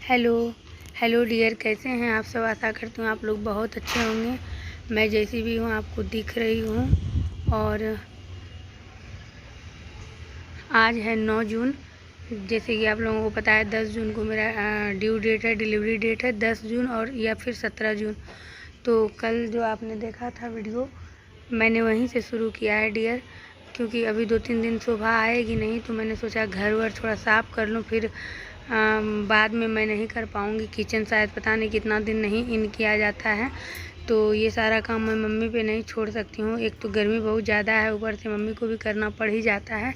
Hello hello dear, कैसे हैं आप सब। आशा करती हूँ आप लोग बहुत अच्छे होंगे। मैं जैसी भी हूँ आपको दिख रही हूँ। और आज है 9 जून। जैसे कि आप लोगों को पता है 10 जून को मेरा ड्यू डेट है, डिलीवरी डेट है 10 जून और या फिर 17 जून। तो कल जो आपने देखा था वीडियो, मैंने वहीं से शुरू किया है डियर, क्योंकि अभी 2-3 दिन सुबह आएगी नहीं, तो मैंने सोचा घर वर थोड़ा साफ़ कर लूँ, फिर बाद में मैं नहीं कर पाऊँगी। किचन शायद पता नहीं कितना दिन नहीं इन किया जाता है, तो ये सारा काम मैं मम्मी पे नहीं छोड़ सकती हूँ। एक तो गर्मी बहुत ज़्यादा है, ऊपर से मम्मी को भी करना पड़ ही जाता है,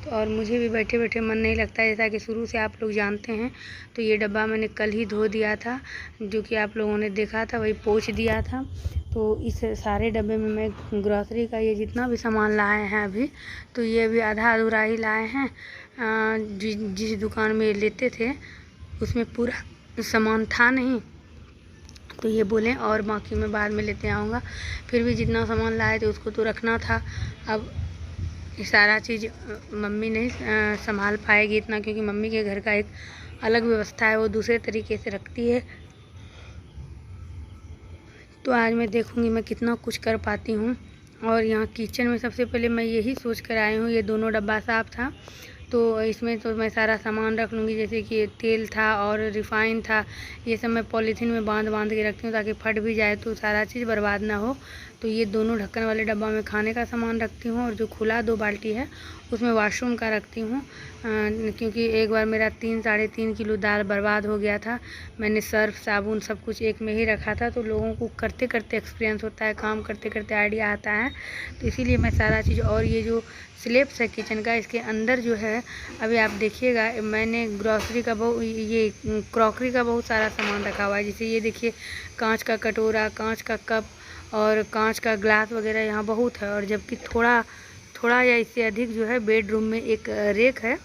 तो और मुझे भी बैठे बैठे मन नहीं लगता, जैसा कि शुरू से आप लोग जानते हैं। तो ये डब्बा मैंने कल ही धो दिया था, जो कि आप लोगों ने देखा था, वही पोंछ दिया था। तो इस सारे डब्बे में मैं ग्रॉसरी का ये जितना भी सामान लाए हैं अभी, तो ये अभी आधा अधूरा ही लाए हैं। जिस दुकान में लेते थे उसमें पूरा सामान था नहीं, तो ये बोलें और बाकी मैं बाद में लेते आऊँगा। फिर भी जितना सामान लाए थे उसको तो रखना था। अब ये सारा चीज़ मम्मी नहीं संभाल पाएगी इतना, क्योंकि मम्मी के घर का एक अलग व्यवस्था है, वो दूसरे तरीके से रखती है। तो आज मैं देखूँगी मैं कितना कुछ कर पाती हूँ। और यहाँ किचन में सबसे पहले मैं यही सोच कर आई हूँ, ये दोनों डब्बा साफ़ था, तो इसमें तो मैं सारा सामान रख लूँगी। जैसे कि तेल था और रिफ़ाइन था, ये सब मैं पॉलीथीन में बांध के रखती हूँ, ताकि फट भी जाए तो सारा चीज़ बर्बाद ना हो। तो ये दोनों ढक्कन वाले डब्बा में खाने का सामान रखती हूँ, और जो खुला 2 बाल्टी है उसमें वॉशरूम का रखती हूँ। क्योंकि एक बार मेरा 3-3.5 किलो दाल बर्बाद हो गया था। मैंने सर्फ साबुन सब कुछ एक में ही रखा था। तो लोगों को करते करते एक्सपीरियंस होता है, काम करते करते आइडिया आता है, तो इसीलिए मैं सारा चीज़। और ये जो स्लैब्स है किचन का, इसके अंदर जो है अभी आप देखिएगा, मैंने ग्रॉसरी का ये क्रॉकरी का बहुत सारा सामान रखा हुआ है। जैसे ये देखिए, कांच का कटोरा, कांच का कप और कांच का ग्लास वगैरह यहाँ बहुत है। और जबकि थोड़ा या इससे अधिक जो है बेडरूम में एक रेक है,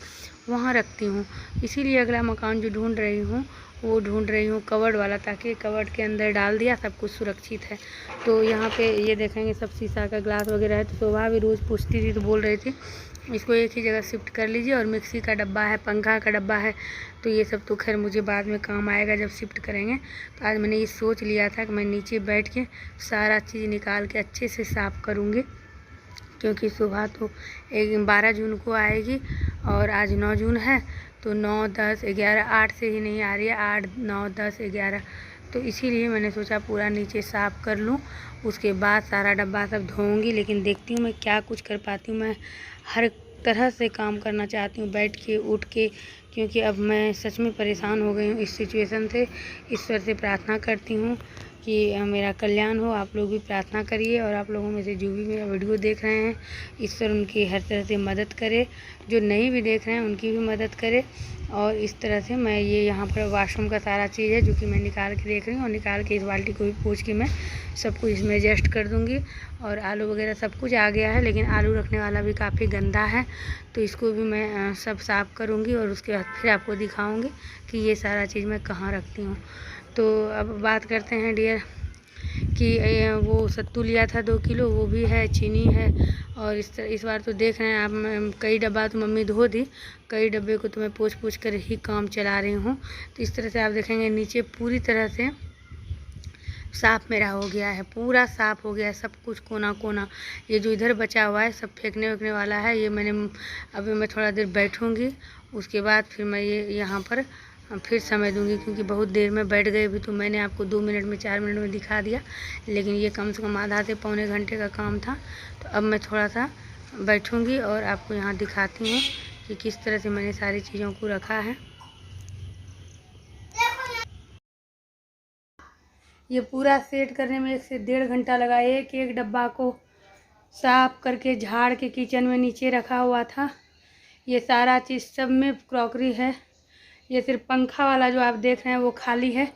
वहाँ रखती हूँ। इसीलिए अगला मकान जो ढूंढ रही हूँ कवर्ड वाला, ताकि कवर्ड के अंदर डाल दिया, सब कुछ सुरक्षित है। तो यहाँ पे ये देखेंगे सब शीशा का ग्लास वगैरह है। तो शोभा भी रोज़ पूछती थी, तो बोल रही थी इसको एक ही जगह शिफ्ट कर लीजिए। और मिक्सी का डब्बा है, पंखा का डब्बा है, तो ये सब तो खैर मुझे बाद में काम आएगा जब शिफ्ट करेंगे। तो आज मैंने ये सोच लिया था कि मैं नीचे बैठ के सारा चीज़ निकाल के अच्छे से साफ़ करूँगी, क्योंकि सुबह तो 12 जून को आएगी और आज 9 जून है। तो 9, 10, 11, 8 से ही नहीं आ रही है, 8, 9, 10, 11। तो इसीलिए मैंने सोचा पूरा नीचे साफ़ कर लूँ, उसके बाद सारा डब्बा सब धोऊँगी। लेकिन देखती हूँ मैं क्या कुछ कर पाती हूँ। मैं हर तरह से काम करना चाहती हूँ, बैठ के उठ के, क्योंकि अब मैं सच में परेशान हो गई हूँ इस सिचुएशन से। ईश्वर से प्रार्थना करती हूँ कि मेरा कल्याण हो। आप लोग भी प्रार्थना करिए, और आप लोगों में से जो भी मेरा वीडियो देख रहे हैं, ईश्वर उनकी हर तरह से मदद करे। जो नहीं भी देख रहे हैं उनकी भी मदद करे। और इस तरह से मैं ये यहाँ पर वॉशरूम का सारा चीज़ है जो कि मैं निकाल के देख रही हूँ, और निकाल के इस बाल्टी को भी पूछ के मैं सब कुछ इसमें एडजस्ट कर दूँगी। और आलू वगैरह सब कुछ आ गया है, लेकिन आलू रखने वाला भी काफ़ी गंदा है, तो इसको भी मैं सब साफ़ करूँगी, और उसके बाद फिर आपको दिखाऊँगी कि ये सारा चीज़ मैं कहाँ रखती हूँ। तो अब बात करते हैं डियर कि वो सत्तू लिया था 2 किलो, वो भी है, चीनी है। और इस बार तो देख रहे हैं आप, कई डब्बा तो मम्मी धो दी, कई डब्बे को तो मैं पोंछ कर ही काम चला रही हूँ। तो इस तरह से आप देखेंगे नीचे पूरी तरह से साफ़ मेरा हो गया है, पूरा साफ़ हो गया है सब कुछ, कोना कोना। ये जो इधर बचा हुआ है सब फेंकने वेंकने वाला है। ये मैंने अभी मैं थोड़ा देर बैठूँगी, उसके बाद फिर मैं ये यहाँ पर फिर समय दूंगी, क्योंकि बहुत देर में बैठ गए। भी तो मैंने आपको 2 मिनट में 4 मिनट में दिखा दिया, लेकिन ये कम से कम आधा से पौने घंटे का काम था। तो अब मैं थोड़ा सा बैठूँगी और आपको यहाँ दिखाती हूँ कि किस तरह से मैंने सारी चीज़ों को रखा है। ये पूरा सेट करने में 1 से 1.5 घंटा लगा। एक एक डब्बा को साफ़ करके झाड़ के किचन में नीचे रखा हुआ था। ये सारा चीज़ सब में क्रॉकरी है। ये सिर्फ पंखा वाला जो आप देख रहे हैं वो खाली है,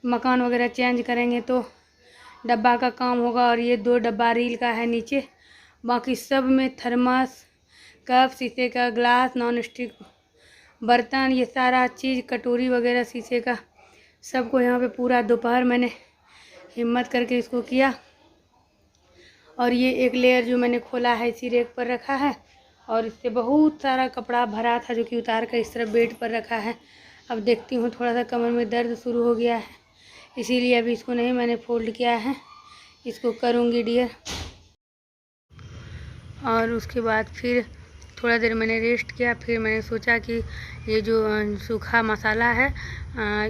मकान वगैरह चेंज करेंगे तो डब्बा का काम होगा। और ये 2 डब्बा रील का है नीचे, बाकी सब में थर्मस, कप, शीशे का ग्लास, नॉन स्टिक बर्तन, ये सारा चीज़, कटोरी वगैरह शीशे का, सबको यहाँ पे पूरा दोपहर मैंने हिम्मत करके इसको किया। और ये एक लेयर जो मैंने खोला है इसी रेक पर रखा है, और इससे बहुत सारा कपड़ा भरा था जो कि उतार कर इस तरफ बेड पर रखा है। अब देखती हूँ, थोड़ा सा कमर में दर्द शुरू हो गया है, इसीलिए अभी इसको नहीं मैंने फोल्ड किया है, इसको करूँगी डियर। और उसके बाद फिर थोड़ा देर मैंने रेस्ट किया, फिर मैंने सोचा कि ये जो सूखा मसाला है,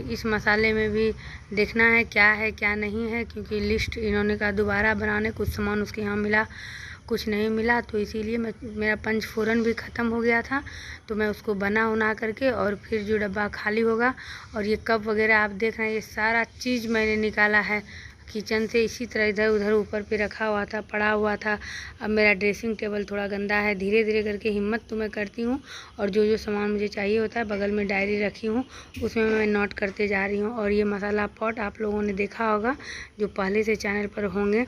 इस मसाले में भी देखना है क्या है क्या नहीं है, क्योंकि लिस्ट इन्होंने कहा दोबारा बनाने, कुछ सामान उसके यहाँ मिला कुछ नहीं मिला, तो इसीलिए मेरा पंचफोरन भी ख़त्म हो गया था, तो मैं उसको बना करके और फिर जो डब्बा खाली होगा, और ये कप वगैरह आप देख रहे हैं, ये सारा चीज़ मैंने निकाला है किचन से, इसी तरह इधर उधर ऊपर पे रखा हुआ था, पड़ा हुआ था। अब मेरा ड्रेसिंग टेबल थोड़ा गंदा है, धीरे धीरे करके हिम्मत तो मैं करती हूँ, और जो जो सामान मुझे चाहिए होता है बगल में डायरी रखी हूँ, उसमें मैं नोट करते जा रही हूँ। और ये मसाला पॉट आप लोगों ने देखा होगा जो पहले से चैनल पर होंगे,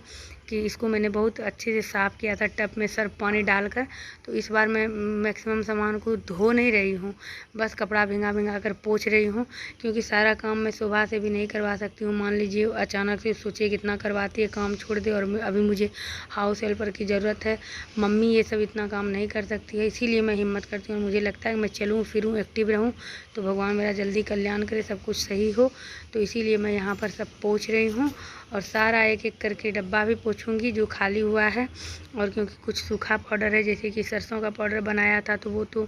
कि इसको मैंने बहुत अच्छे से साफ़ किया था टब में सर्फ पानी डालकर। तो इस बार मैं मैक्सिमम सामान को धो नहीं रही हूँ, बस कपड़ा भिंगा कर पोंछ रही हूँ, क्योंकि सारा काम मैं सुबह से भी नहीं करवा सकती हूँ। मान लीजिए अचानक से सोचिए कितना करवाती है, काम छोड़ दे, और अभी मुझे हाउस हेल्पर की ज़रूरत है, मम्मी ये सब इतना काम नहीं कर सकती है, इसीलिए मैं हिम्मत करती हूँ। मुझे लगता है कि मैं चलूँ फिरूँ एक्टिव रहूँ, तो भगवान मेरा जल्दी कल्याण करे, सब कुछ सही हो, तो इसीलिए मैं यहाँ पर सब पोंछ रही हूँ। और सारा एक एक करके डब्बा भी पोंछूंगी जो खाली हुआ है। और क्योंकि कुछ सूखा पाउडर है, जैसे कि सरसों का पाउडर बनाया था तो वो तो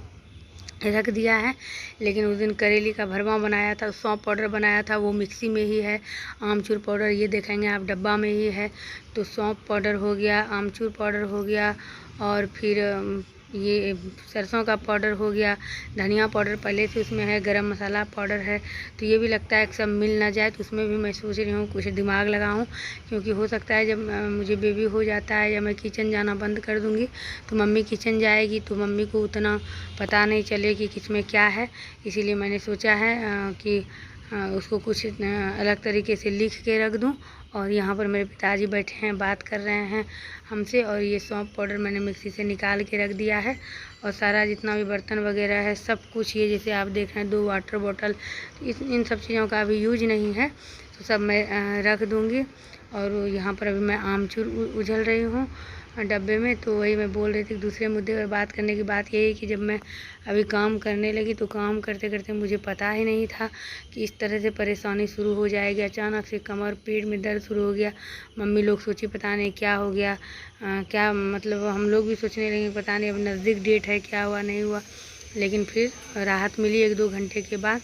रख दिया है, लेकिन उस दिन करेली का भरवा बनाया था, सौंफ पाउडर बनाया था, वो मिक्सी में ही है। आमचूर पाउडर ये देखेंगे आप डब्बा में ही है, तो सौंफ पाउडर हो गया, आमचूर पाउडर हो गया, और फिर ये सरसों का पाउडर हो गया, धनिया पाउडर पहले से उसमें है, गरम मसाला पाउडर है। तो ये भी लगता है कि सब मिल ना जाए, तो उसमें भी मैं सोच रही हूँ कुछ दिमाग लगाऊँ, क्योंकि हो सकता है जब मुझे बेबी हो जाता है या मैं किचन जाना बंद कर दूँगी, तो मम्मी किचन जाएगी, तो मम्मी को उतना पता नहीं चले कि किस में क्या है। इसीलिए मैंने सोचा है कि उसको कुछ अलग तरीके से लिख के रख दूं। और यहाँ पर मेरे पिताजी बैठे हैं, बात कर रहे हैं हमसे, और ये सौंफ पाउडर मैंने मिक्सी से निकाल के रख दिया है। और सारा जितना भी बर्तन वगैरह है सब कुछ, ये जैसे आप देख रहे हैं 2 वाटर बॉटल, इन सब चीज़ों का अभी यूज नहीं है, तो सब मैं रख दूँगी। और यहाँ पर अभी मैं आमचूर उझल रही हूँ डब्बे में। तो वही मैं बोल रही थी, दूसरे मुद्दे पर बात करने की बात यही कि जब मैं अभी काम करने लगी, तो काम करते करते मुझे पता ही नहीं था कि इस तरह से परेशानी शुरू हो जाएगी। अचानक से कमर पेट में दर्द शुरू हो गया। मम्मी लोग सोची पता नहीं क्या हो गया, क्या मतलब हम लोग भी सोचने लगे पता नहीं अब नज़दीक डेट है, क्या हुआ नहीं हुआ। लेकिन फिर राहत मिली 1-2 घंटे के बाद।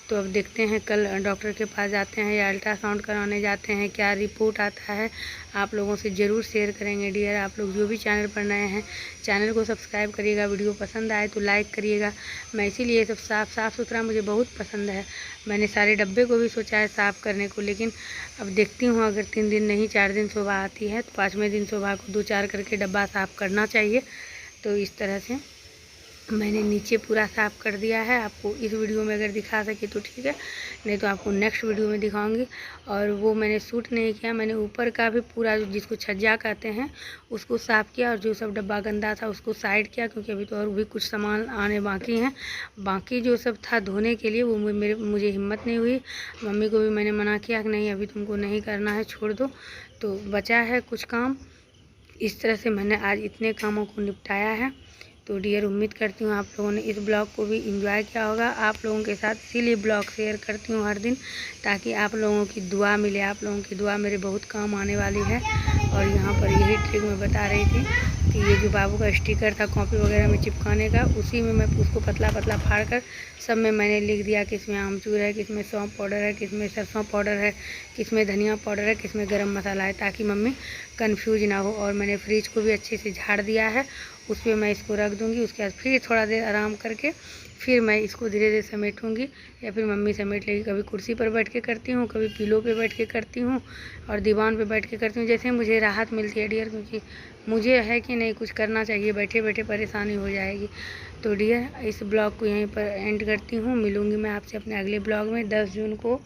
तो अब देखते हैं कल डॉक्टर के पास जाते हैं या अल्ट्रासाउंड कराने जाते हैं, क्या रिपोर्ट आता है आप लोगों से ज़रूर शेयर करेंगे डियर। आप लोग जो भी चैनल पर नए हैं चैनल को सब्सक्राइब करिएगा, वीडियो पसंद आए तो लाइक करिएगा। मैं इसीलिए सब साफ़ सुथरा मुझे बहुत पसंद है। मैंने सारे डब्बे को भी सोचा है साफ़ करने को, लेकिन अब देखती हूँ अगर 3 दिन नहीं 4 दिन सुबह आती है, तो 5वें दिन सुबह को 2-4 करके डब्बा साफ़ करना चाहिए। तो इस तरह से मैंने नीचे पूरा साफ़ कर दिया है। आपको इस वीडियो में अगर दिखा सके तो ठीक है, नहीं तो आपको नेक्स्ट वीडियो में दिखाऊंगी। और वो मैंने शूट नहीं किया, मैंने ऊपर का भी पूरा जिसको छज्जा कहते हैं उसको साफ़ किया, और जो सब डब्बा गंदा था उसको साइड किया, क्योंकि अभी तो और भी कुछ सामान आने बाकी हैं। बाकी जो सब था धोने के लिए वो मुझे हिम्मत नहीं हुई। मम्मी को भी मैंने मना किया कि नहीं अभी तुमको नहीं करना है, छोड़ दो। तो बचा है कुछ काम। इस तरह से मैंने आज इतने कामों को निपटाया है। तो डियर उम्मीद करती हूँ आप लोगों ने इस ब्लॉग को भी एंजॉय किया होगा आप लोगों के साथ, इसीलिए ब्लॉग शेयर करती हूँ हर दिन, ताकि आप लोगों की दुआ मिले। आप लोगों की दुआ मेरे बहुत काम आने वाली है। और यहाँ पर यही ट्रिक मैं बता रही थी कि ये जो बाबू का स्टिकर था कॉपी वगैरह में चिपकाने का, उसी में मैं उसको पतला पतला फाड़ कर सब में मैंने लिख दिया कि इसमें आमचूर है, किसमें सौंफ पाउडर है, किसमें सरसों पाउडर है, किसमें धनिया पाउडर है, किसमें गरम मसाला है, ताकि मम्मी कंफ्यूज ना हो। और मैंने फ्रिज को भी अच्छे से झाड़ दिया है, उस पर मैं इसको रख दूँगी। उसके बाद फिर थोड़ा देर आराम करके फिर मैं इसको धीरे धीरे समेटूँगी, या फिर मम्मी समेट लेगी। कभी कुर्सी पर बैठ के करती हूँ, कभी पिलो पे बैठ के करती हूँ, और दीवान पे बैठ के करती हूँ, जैसे मुझे राहत मिलती है डियर। क्योंकि मुझे है कि नहीं कुछ करना चाहिए, बैठे बैठे परेशानी हो जाएगी। तो डियर इस ब्लॉग को यहीं पर एंड करती हूँ। मिलूँगी मैं आपसे अपने अगले ब्लॉग में 10 जून को,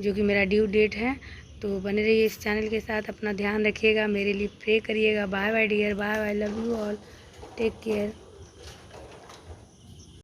जो कि मेरा ड्यू डेट है। तो बने रहिए इस चैनल के साथ, अपना ध्यान रखिएगा, मेरे लिए प्रे करिएगा। Bye bye dear, bye bye, love you all, take care.